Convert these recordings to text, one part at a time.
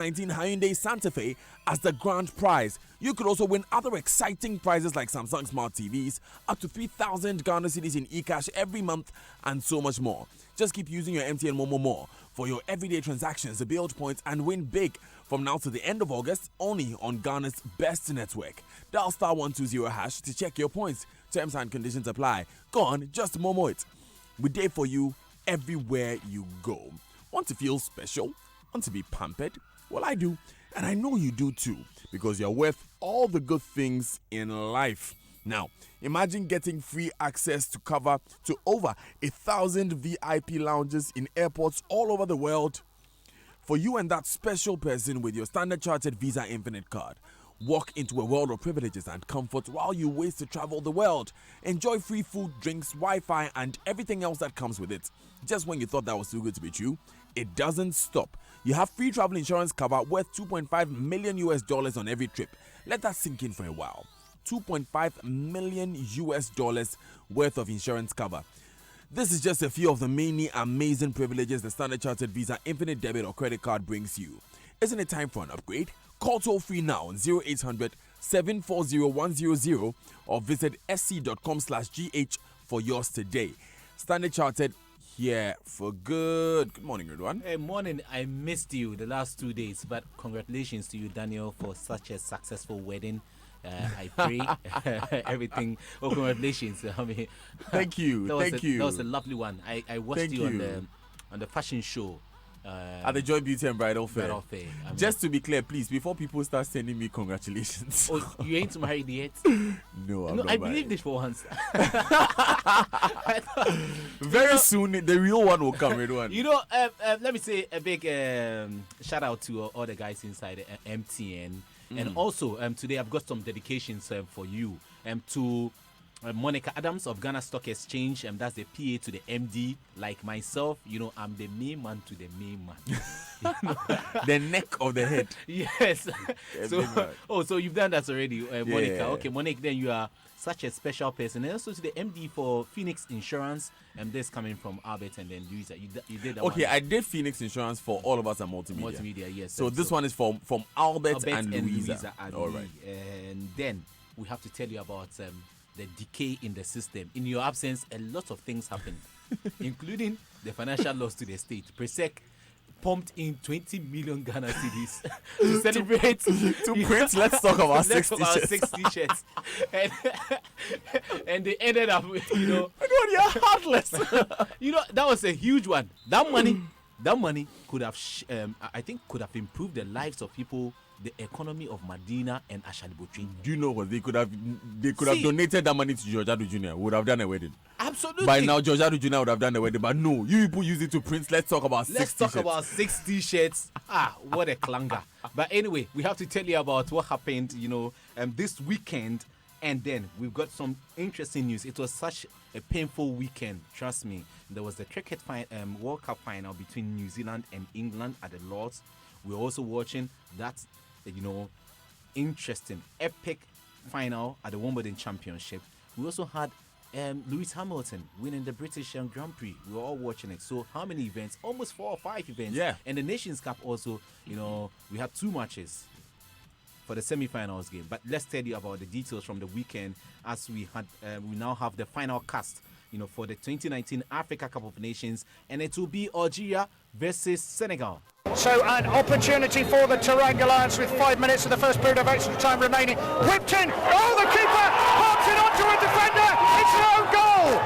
19 Hyundai Santa Fe as the grand prize. You could also win other exciting prizes like Samsung Smart TVs, up to 3,000 Ghana cedis in eCash every month, and so much more. Just keep using your MTN Momo more for your everyday transactions to build points and win big from now to the end of August, only on Ghana's best network. Dial star 120 hash to check your points. Terms and conditions apply. Go on, just Momo it. We there for you everywhere you go. Want to feel special? Want to be pampered? Well, I do, and I know you do too, because you're worth all the good things in life. Now, imagine getting free access to cover to over 1,000 VIP lounges in airports all over the world for you and that special person with your Standard Chartered Visa Infinite card. Walk into a world of privileges and comfort while you wait to travel the world. Enjoy free food, drinks, Wi-Fi, and everything else that comes with it. Just when you thought that was too good to be true, it doesn't stop. You have free travel insurance cover worth $2.5 million on every trip. Let that sink in for a while. $2.5 million worth of insurance cover. This is just a few of the many amazing privileges the Standard Chartered Visa Infinite Debit or Credit Card brings you. Isn't it time for an upgrade? Call toll free now on 0800 740 100 or visit sc.com/gh for yours today. Standard Chartered, here for good. Good morning, everyone. Hey, morning. I missed you the last 2 days, but congratulations to you, Daniel, for such a successful wedding. I pray everything. Oh, congratulations! I mean, thank you. Thank you. That was a lovely one. I watched you on the fashion show. At the Joy Beauty and Bridal Fair. Just to be clear, please, before people start sending me congratulations. Oh, you ain't married yet? No, I believe this for once. Very soon, the real one will come. You know, let me say a big shout out to all the guys inside MTN. And also, today I've got some dedications for you. To Monica Adams of Ghana Stock Exchange, that's the PA to the MD. Like myself, I'm the main man to the main man. The neck of the head. Yes. So you've done that already, Monica. Yeah. Okay, Monica, then you are such a special person. And also to the MD for Phoenix Insurance, and this coming from Albert and then Louisa. You did that. Okay, one. I did Phoenix Insurance for all of us at Multimedia. Multimedia, yes. So this one is from Albert and Louisa. All right. And then we have to tell you about the decay in the system. In your absence, a lot of things happened, including the financial loss to the state. Presec pumped in 20 million Ghana cedis to celebrate. to print, let's talk about 6 t-shirts. And they ended up with, you're heartless. That was a huge one. That money could have, I think, could have improved the lives of people, the economy of Medina and Ashanti. Do you know what they could have donated that money to George Adu Jr. would have done a wedding. Absolutely. By now, George Adu Jr. would have done a wedding, but no, you people use it to print. Let's talk about 6 t-shirts. Let's talk about 6 t-shirts. What a clanger. But anyway, we have to tell you about what happened, this weekend. And then we've got some interesting news. It was such a painful weekend, trust me. There was the cricket World Cup final between New Zealand and England at the Lords. We're also watching that, interesting, epic final at the Wimbledon Championship. We also had Lewis Hamilton winning the British Grand Prix. We were all watching it. So how many events? Almost 4 or 5 events. Yeah. And the Nations Cup also, we had 2 matches for the semi-finals game. But let's tell you about the details from the weekend as we now have the final cast, for the 2019 Africa Cup of Nations, and it will be Algeria versus Senegal. So an opportunity for the Teranga Lions with 5 minutes of the first period of extra time remaining. Whipped in. Oh, the keeper pops it onto a defender. It's an own goal.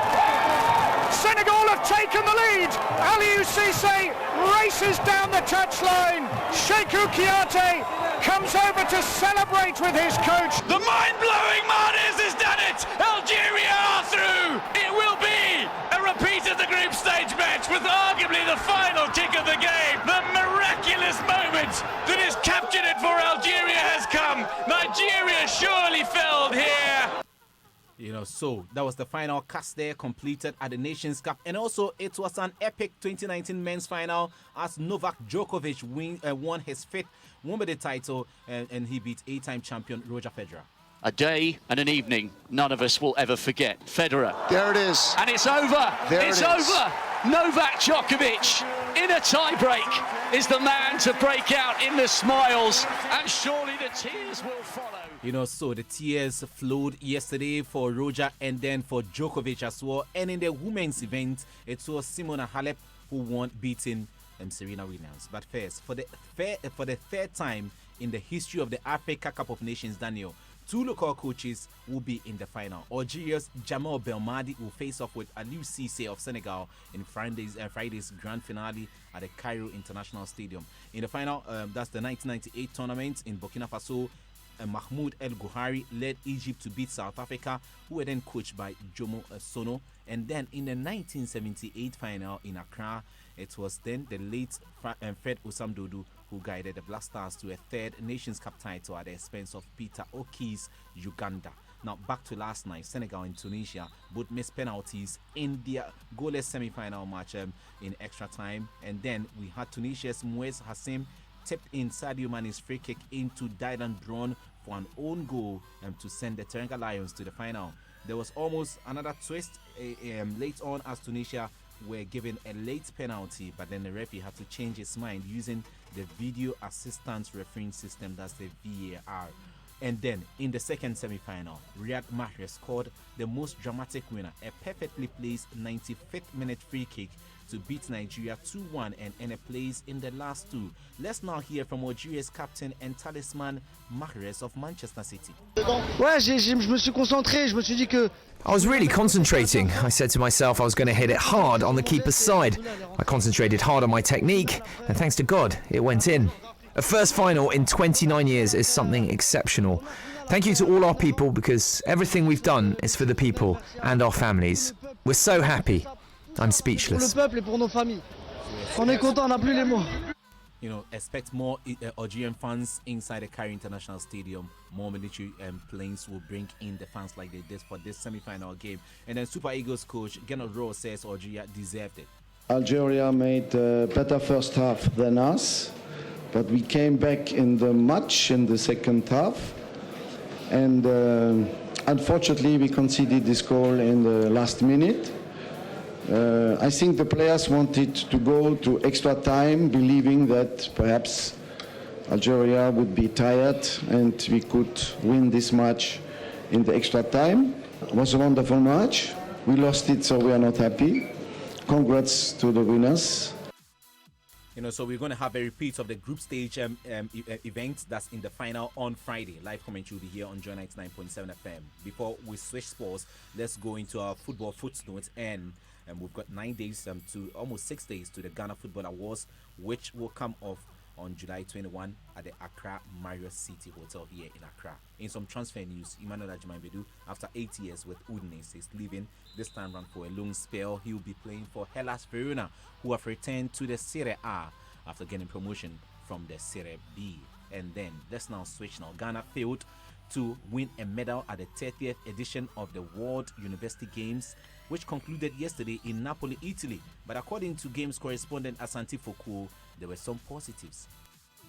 Senegal have taken the lead. Aliou Cissé races down the touchline. Cheikhou Kouyaté comes over to celebrate with his coach. The mind-blowing Mahrez has done it. Algeria are through. It will be a repeat of the group stage match with arguably the final kick of the game. The miraculous moment that has captured it for Algeria has come. Nigeria surely failed here. So that was the final cast there completed at the Nations Cup. And also it was an epic 2019 men's final as Novak Djokovic won his 5th Wimbledon title and he beat 8-time champion Roger Federer. A day and an evening none of us will ever forget. Federer. There it is. And it's over. There it's over. Novak Djokovic in a tiebreak is the man to break out in the smiles, and surely the tears will follow. You know, so the tears flowed yesterday for Roger and then for Djokovic as well. And in the women's event, it was Simona Halep who won, beating Serena Williams. But first, for the third time in the history of the Africa Cup of Nations, Daniel, two local coaches will be in the final. Algeria's Jamal Belmadi will face off with Aliou Cissé of Senegal in Friday's grand finale at the Cairo International Stadium. In the final, that's the 1998 tournament in Burkina Faso, Mahmoud El Gouhari led Egypt to beat South Africa, who were then coached by Jomo Sono. And then in the 1978 final in Accra, it was then the late Fred Osamdodu who guided the Black Stars to a third Nations Cup title at the expense of Peter Oki's Uganda. Now back to last night, Senegal and Tunisia both missed penalties in their goalless semi-final match in extra time. And then we had Tunisia's Mouez Hassim tipped in Sadio Mane's free kick into Dylan Drone for an own goal to send the Teranga Lions to the final. There was almost another twist late on as Tunisia were given a late penalty, but then the referee had to change his mind using the video assistance refereeing system, that's the VAR. And then in the second semi-final, Riyad Mahrez scored the most dramatic winner, a perfectly placed 95th minute free kick to beat Nigeria 2-1 and end a place in the last two. Let's now hear from Algeria's captain and talisman Mahrez of Manchester City. Ouais, je me suis concentré, je me suis dit que I was really concentrating. I said to myself I was going to hit it hard on the keeper's side. I concentrated hard on my technique, and thanks to God, it went in. A first final in 29 years is something exceptional. Thank you to all our people, because everything we've done is for the people and our families. We're so happy. I'm speechless. Pour le peuple et pour nos familles. On est content, on n'a plus les mots. You know, expect more Algerian fans inside the Cairo International Stadium. More military planes will bring in the fans like they did for this semi-final game. And then Super Eagles coach Gernot Rohr says Algeria deserved it. Algeria made a better first half than us, but we came back in the match in the second half. And unfortunately, we conceded this goal in the last minute. I think the players wanted to go to extra time, believing that perhaps Algeria would be tired and we could win this match in the extra time. It was a wonderful match. We lost it, so we are not happy. Congrats to the winners. You know, so we're going to have a repeat of the group stage event that's in the final on Friday. Live commentary will be here on Joy 99.7 FM. Before we switch sports, let's go into our football footnotes, and we've got 9 days to almost 6 days to the Ghana Football Awards, which will come off on July 21 at the Accra Marriott City Hotel here in Accra. In some transfer news, Emmanuel Ajimanbedu, after 8 years with Udinese, is leaving this time round for a long spell. He will be playing for Hellas Verona, who have returned to the Serie A after getting promotion from the Serie B. And then let's now switch now. Ghana failed to win a medal at the 30th edition of the World University Games, which concluded yesterday in Napoli, Italy. But according to Games correspondent Asante Foucault, there were some positives.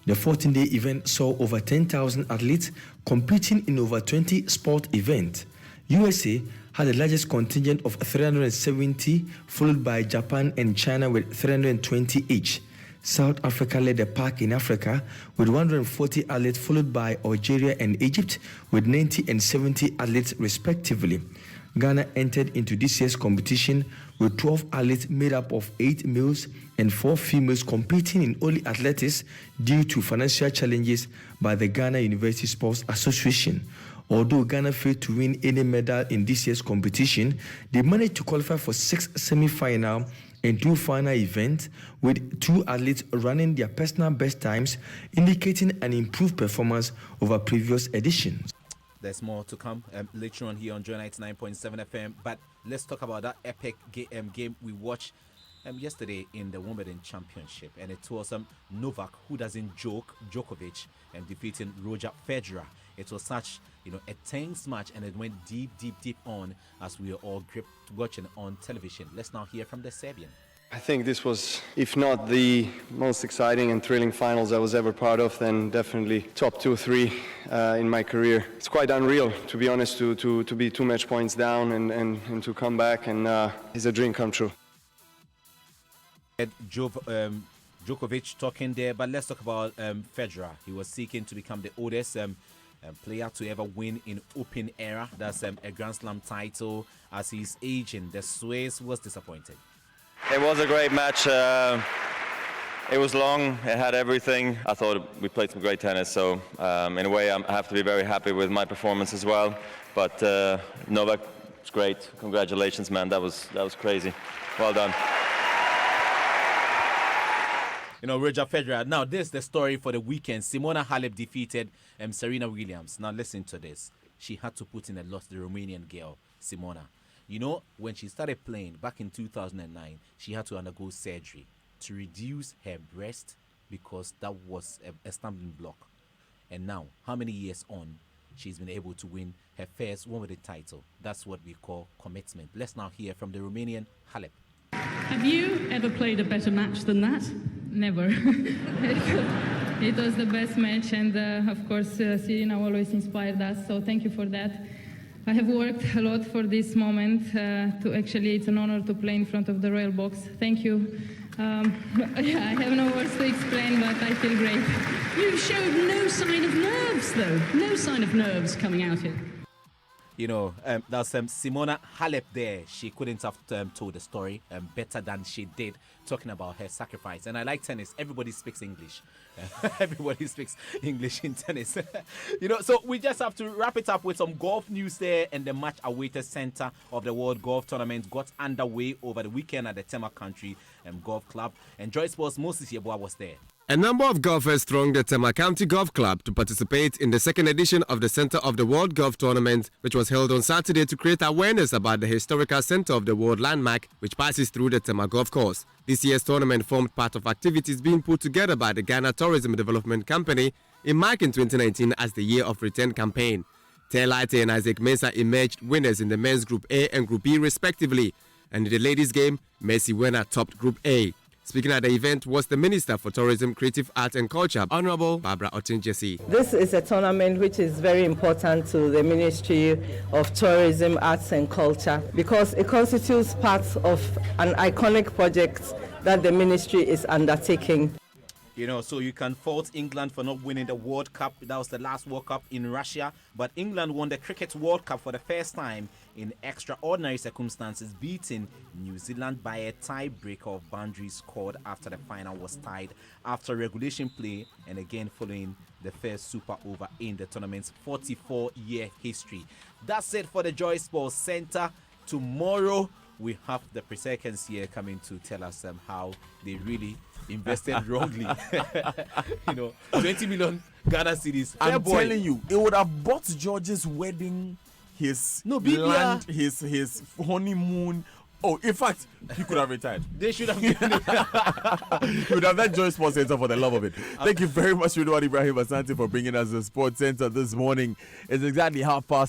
The 14-day event saw over 10,000 athletes competing in over 20 sport events. USA had the largest contingent of 370, followed by Japan and China with 320 each. South Africa led the pack in Africa with 140 athletes, followed by Algeria and Egypt with 90 and 70 athletes respectively. Ghana entered into this year's competition with 12 athletes made up of 8 males and 4 females competing in only athletics due to financial challenges by the Ghana University Sports Association. Although Ghana failed to win any medal in this year's competition, they managed to qualify for 6 semi-final and 2 final events, with 2 athletes running their personal best times, indicating an improved performance over previous editions. There's more to come later on here on Joy 99.7 FM. But let's talk about that epic game we watched yesterday in the Wimbledon Championship. And it was Novak, who doesn't joke, Djokovic, defeating Roger Federer. It was such, a tense match, and it went deep on as we were all gripped watching on television. Let's now hear from the Serbian. I think this was, if not the most exciting and thrilling finals I was ever part of, then definitely top 2 or 3 in my career. It's quite unreal, to be honest, to be 2 match points down and to come back, and it's a dream come true. Djokovic talking there, but let's talk about Federer. He was seeking to become the oldest player to ever win in open era. That's a Grand Slam title. As he's aging, the Swiss was disappointed. It was a great match. It was long. It had everything. I thought we played some great tennis. So in a way, I have to be very happy with my performance as well. But Novak, it's great. Congratulations, man. That was crazy. Well done. You know, Roger Federer. Now, this is the story for the weekend. Simona Halep defeated Serena Williams. Now, listen to this. She had to put in a loss, the Romanian girl, Simona. You know, when she started playing back in 2009, she had to undergo surgery to reduce her breast because that was a stumbling block. And now, how many years on, she's been able to win her first women's title. That's what we call commitment. Let's now hear from the Romanian Halep. Have you ever played a better match than that? Never. It was the best match, and of course, Serena always inspired us, so thank you for that. I have worked a lot for this moment. It's an honor to play in front of the royal box. Thank you. I have no words to explain, but I feel great. You showed no sign of nerves, though. No sign of nerves coming out here. You know, that's Simona Halep there. She couldn't have told the story better than she did, talking about her sacrifice. And I like tennis. Everybody speaks English. Everybody speaks English in tennis. You know, so we just have to wrap it up with some golf news there. And the much-awaited center of the World Golf Tournament got underway over the weekend at the Tema Country Golf Club. And Joy Sports' Moses Yeboah was there. A number of golfers thronged the Tema County Golf Club to participate in the second edition of the Center of the World Golf Tournament, which was held on Saturday to create awareness about the historical center of the world landmark which passes through the Tema Golf Course. This year's tournament formed part of activities being put together by the Ghana Tourism Development Company in marking 2019 as the Year of Return campaign. Taylor Laite and Isaac Mensah emerged winners in the men's Group A and Group B respectively, and in the ladies' game, Mercy Werner topped Group A. Speaking at the event was the Minister for Tourism, Creative Arts and Culture, Honorable Barbara Otinjesi. This is a tournament which is very important to the Ministry of Tourism, Arts and Culture because it constitutes part of an iconic project that the ministry is undertaking. You know, so you can fault England for not winning the World Cup. That was the last World Cup in Russia. But England won the Cricket World Cup for the first time in extraordinary circumstances, beating New Zealand by a tiebreaker of boundaries scored after the final was tied after regulation play and again following the first super over in the tournament's 44-year history. That's it for the Joy Sports Center. Tomorrow, we have the pre-seconds here coming to tell us how they really invested wrongly. You know, 20 million Ghana cedis. I'm telling you, it would have bought George's wedding, his land, his honeymoon. Oh, in fact, he could have retired. They should have given it. He would have that Joy Sports Center for the love of it. Thank you very much, Ridwan Ibrahim Asante, for bringing us the Sports Center this morning. It's exactly 5:30.